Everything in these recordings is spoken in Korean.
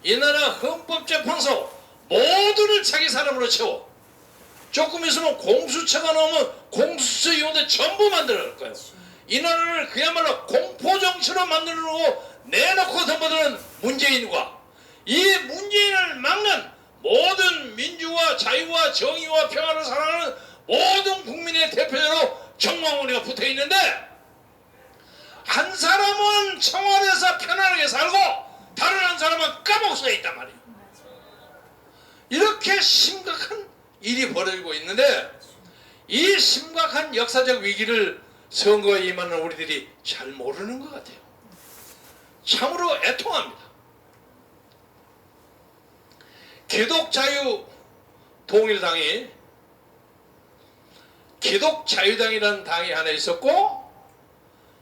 이 나라 헌법재판소 모두를 자기 사람으로 채워. 조금 있으면 공수처가 나오면 공수처 위원회 전부 만들어낼 거예요. 이 나라를 그야말로 공포정치로 만들고 내놓고 덤벼드는 문재인과 이 문재인을 막는 모든 민주와 자유와 정의와 평화를 사랑하는 모든 국민의 대표자로 정광훈이가 붙어있는데, 한 사람은 청와대에서 편안하게 살고 다른 한 사람은 감옥에 있단 말이에요. 이렇게 심각한 일이 벌어지고 있는데, 이 심각한 역사적 위기를 선거에 임하는 우리들이 잘 모르는 것 같아요. 참으로 애통합니다. 기독자유통일당이 기독자유당이라는 당이 하나 있었고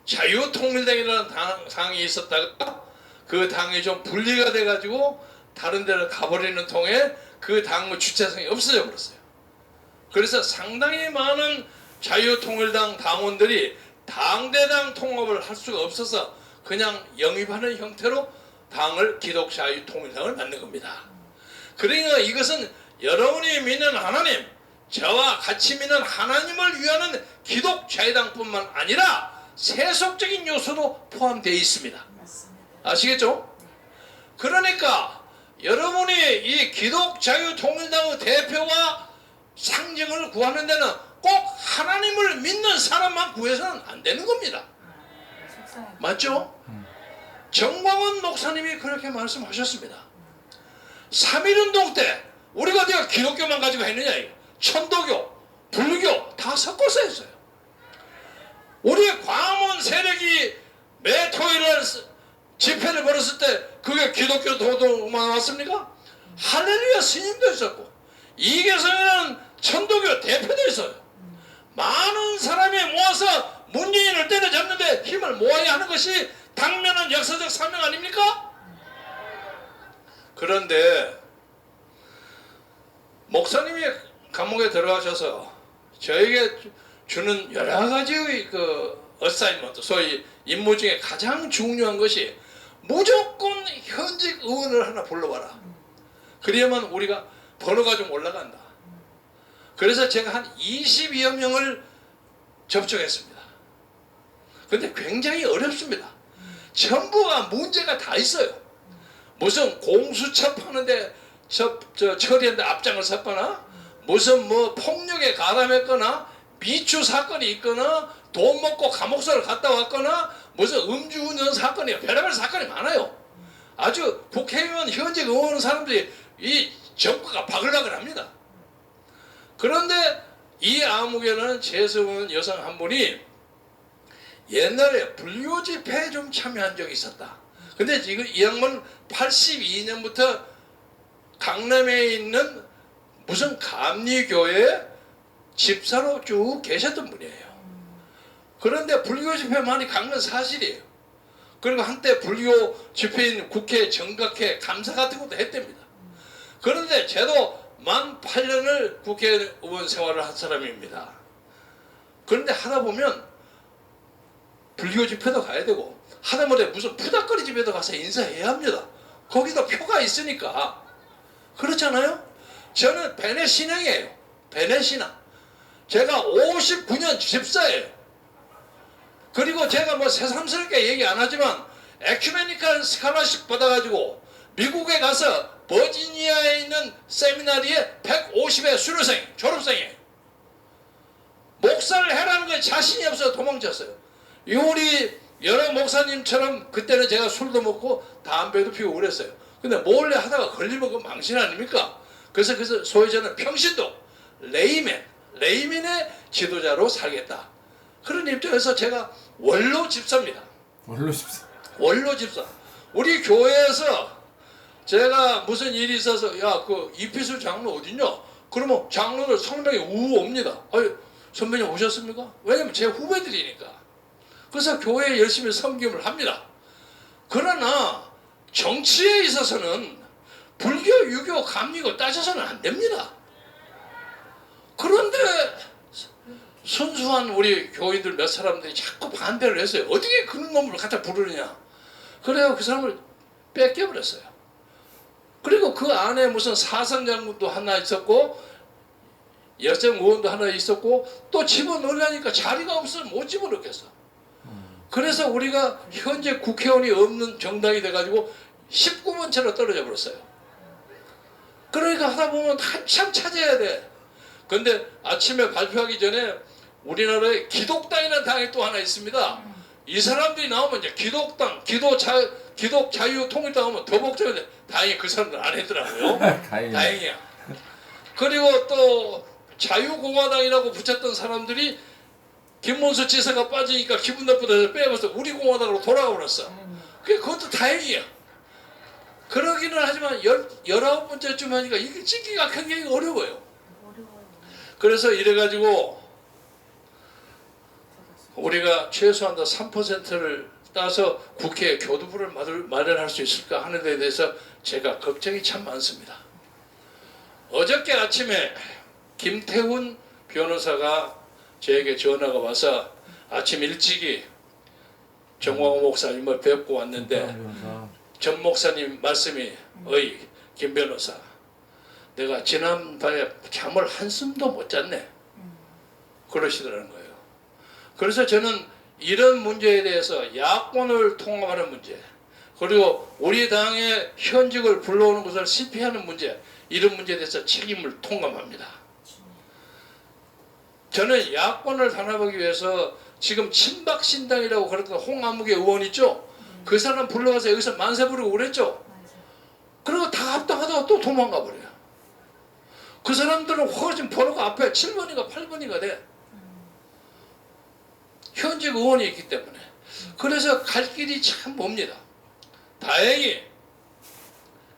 자유통일당이라는 당이 있었다가 그 당이 좀 분리가 돼가지고 다른 데로 가버리는 통에 그 당의 주체성이 없어져 버렸어요. 그래서 상당히 많은 자유통일당 당원들이 당대당 통합을 할 수가 없어서 그냥 영입하는 형태로 당을 기독자유통일당을 만든 겁니다. 그러니까 이것은 여러분이 믿는 하나님, 저와 같이 믿는 하나님을 위하는 기독자유당뿐만 아니라 세속적인 요소도 포함되어 있습니다. 아시겠죠? 그러니까 여러분이 이 기독자유통일당의 대표와 상징을 구하는 데는 꼭 하나님을 믿는 사람만 구해서는 안 되는 겁니다. 맞죠? 정광훈 목사님이 그렇게 말씀하셨습니다. 3.1운동 때 우리가 어디가 기독교만 가지고 했느냐 이거. 천도교, 불교 다 섞어서 했어요. 우리 광화문 세력이 매 토요일에 집회를 벌였을 때 그게 기독교 도도만 왔습니까? 할렐루야 스님도 있었고 이계성에는 천도교 대표도 있어요. 많은 사람이 모아서 문재인을 때려잡는데 힘을 모아야 하는 것이 당면한 역사적 사명 아닙니까? 그런데 목사님이 감옥에 들어가셔서 저에게 주는 여러 가지의 그 어사이먼트, 소위 임무 중에 가장 중요한 것이 무조건 현직 의원을 하나 불러봐라. 그래야만 우리가 번호가 좀 올라간다. 그래서 제가 한 22여 명을 접촉했습니다. 근데 굉장히 어렵습니다. 전부가 문제가 다 있어요. 무슨 공수처 파는데 처리하는데 앞장을 섰거나 무슨 뭐 폭력에 가담했거나 미추 사건이 있거나 돈 먹고 감옥서를 갔다 왔거나 무슨 음주운전 사건이 별의별 사건이 많아요. 아주 국회의원 현직 의원 사람들이 이 정부가 바글바글합니다. 그런데 이 암흑에는 재수없는 여성 한 분이 옛날에 불교 집회에 좀 참여한 적이 있었다. 근데 지금 이 양반은 82년부터 강남에 있는 무슨 감리교회 집사로 쭉 계셨던 분이에요. 그런데 불교 집회 많이 간 건 사실이에요. 그리고 한때 불교 집회인 국회 정각회 감사 같은 것도 했답니다. 그런데 저도 만 8년을 국회의원 생활을 한 사람입니다. 그런데 하다 보면 불교 집회도 가야 되고 하다못해 무슨 푸닥거리 집에도 가서 인사해야 합니다. 거기도 표가 있으니까. 그렇잖아요? 저는 베네 신앙이에요. 베네 신앙. 제가 59년 집사예요. 그리고 제가 뭐 새삼스럽게 얘기 안 하지만 에큐메니컬 스칼라십 받아가지고 미국에 가서 버지니아에 있는 세미나리에 150의 수료생, 졸업생이에요. 목사를 해라는 거에 자신이 없어서 도망쳤어요. 우리 여러 목사님처럼 그때는 제가 술도 먹고 담배도 피우고 그랬어요. 근데 몰래 하다가 걸리면 그 망신 아닙니까? 그래서 소위 저는 평신도, 레이맨의 지도자로 살겠다. 그런 입장에서 제가 원로 집사입니다. 원로 집사. 우리 교회에서 제가 무슨 일이 있어서 야, 그 이피수 장로 어딨냐? 그러면 장로들 성명이 우우 옵니다. 아유, 선배님 오셨습니까? 왜냐면 제 후배들이니까. 그래서 교회에 열심히 섬김을 합니다. 그러나 정치에 있어서는 불교, 유교, 감리교 따져서는 안 됩니다. 그런데 순수한 우리 교인들 몇 사람들이 자꾸 반대를 했어요. 어떻게 그런 놈을 갖다 부르느냐. 그래요 그 사람을 뺏겨버렸어요. 그리고 그 안에 무슨 사상장군도 하나 있었고 여성 의원도 하나 있었고 또 집어넣으려니까 자리가 없어서 못 집어넣겠어. 그래서 우리가 현재 국회의원이 없는 정당이 돼가지고 19번 차로 떨어져 버렸어요. 그러니까 하다 보면 한참 찾아야 돼. 근데 아침에 발표하기 전에 우리나라에 기독당이라는 당이 또 하나 있습니다. 이 사람들이 나오면 이제 기독당, 기독자유통일당 하면 더 복잡한데 다행히 그 사람들 안 했더라고요. 다행이야. 그리고 또 자유공화당이라고 붙였던 사람들이 김문수 지사가 빠지니까 기분 나쁘다 빼면서 우리 공화당으로 돌아가 버렸어. 그것도 다행이야. 그러기는 하지만 19번째쯤 하니까 이게 찍기가 굉장히 어려워요. 그래서 이래가지고 우리가 최소한 3%를 따서 국회에 교두부를 마련할 수 있을까 하는 데 대해서 제가 걱정이 참 많습니다. 어저께 아침에 김태훈 변호사가 저에게 전화가 와서 아침 일찍이 정광호 목사님을 뵙고 왔는데 전 목사님 말씀이 어이 김 변호사 내가 지난밤에 잠을 한숨도 못 잤네 그러시더라는 거예요. 그래서 저는 이런 문제에 대해서 야권을 통합하는 문제 그리고 우리 당의 현직을 불러오는 것을 실패하는 문제 이런 문제에 대해서 책임을 통감합니다. 저는 야권을 단합하기 위해서 지금 친박신당이라고 그랬던 홍아무개 의원 있죠? 그 사람 불러가서 여기서 만세 부르고 그랬죠? 그리고 다 합당하다가 또 도망가 버려요. 그 사람들은 훨씬 번호가 앞에 7번인가 8번인가 돼. 현직 의원이 있기 때문에. 그래서 갈 길이 참 멉니다. 다행히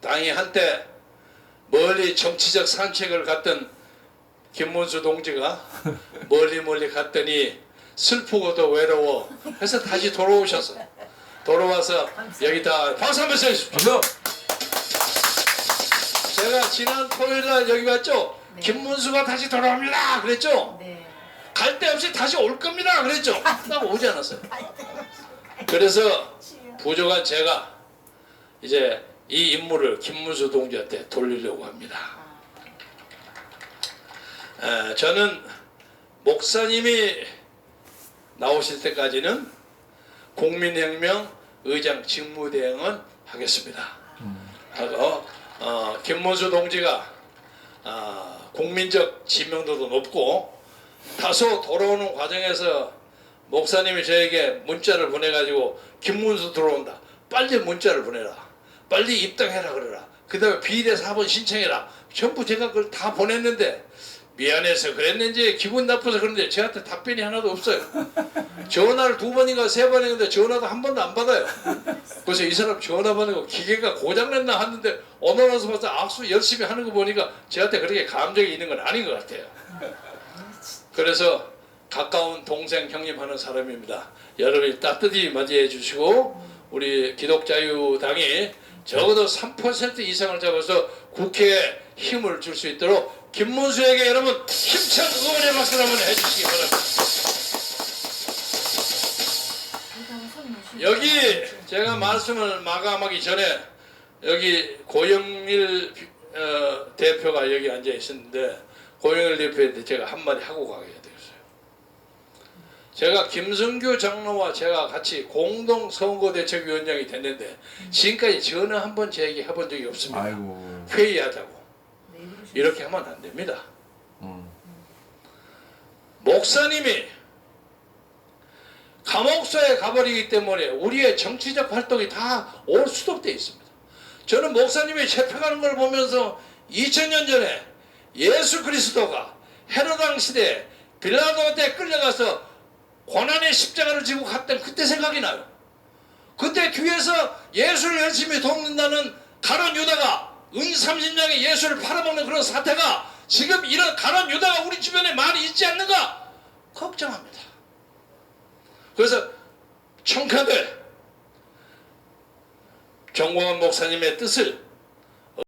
당이 한때 멀리 정치적 산책을 갔던 김문수 동지가 멀리 갔더니 슬프고도 외로워 해서 다시 돌아오셨어. 돌아와서 여기다 박수 한번 쳐주십시오. 제가 지난 토요일날 여기 왔죠? 네. 김문수가 다시 돌아옵니다 그랬죠? 네. 갈 데 없이 다시 올 겁니다 그랬죠? 나 오지 않았어요. 그래서 부족한 제가 이제 이 임무를 김문수 동지한테 돌리려고 합니다. 저는 목사님이 나오실 때까지는 국민혁명 의장 직무대행은 하겠습니다. 하고 김문수 동지가 국민적 지명도도 높고 다소 돌아오는 과정에서 목사님이 저에게 문자를 보내가지고 김문수 들어온다. 빨리 문자를 보내라. 빨리 입당해라 그래라. 그 다음에 비례 4번 신청해라. 전부 제가 그걸 다 보냈는데 미안해서 그랬는지 기분 나빠서 그런데 저한테 답변이 하나도 없어요. 전화를 2번인가 3번 했는데 전화도 한 번도 안 받아요. 그래서 이 사람 전화 받는 거 기계가 고장났나 하는데 어느 날서 봐서 악수 열심히 하는 거 보니까 저한테 그렇게 감정이 있는 건 아닌 것 같아요. 그래서 가까운 동생 형님 하는 사람입니다. 여러분이 따뜻히 맞이해 주시고 우리 기독자유당이 적어도 3% 이상을 잡아서 국회에 힘을 줄 수 있도록 김문수에게 여러분 힘찬 응원의 박수를 한번 해주시기 바랍니다. 여기 제가 말씀을 마감하기 전에 여기 고영일 대표가 여기 앉아 있었는데 고영일 대표한테 제가 한마디 하고 가야 되겠어요. 제가 김성규 장로와 제가 같이 공동 선거대책위원장이 됐는데 지금까지 전화 한 번 제 얘기 해본 적이 없습니다. 아이고. 회의하자고. 이렇게 하면 안 됩니다. 목사님이 감옥소에 가버리기 때문에 우리의 정치적 활동이 다 스톱되어 있습니다. 저는 목사님이 잡혀가는 걸 보면서 2000년 전에 예수 그리스도가 헤로당 시대에 빌라도한테 끌려가서 고난의 십자가를 지고 갔던 그때 생각이 나요. 그때 뒤에서 예수를 열심히 돕는다는 가룟 유다가 은 30냥에 예수를 팔아먹는 그런 사태가 지금 이런 가룟 유다가 우리 주변에 많이 있지 않는가 걱정합니다. 그래서 청카들 정광훈 목사님의 뜻을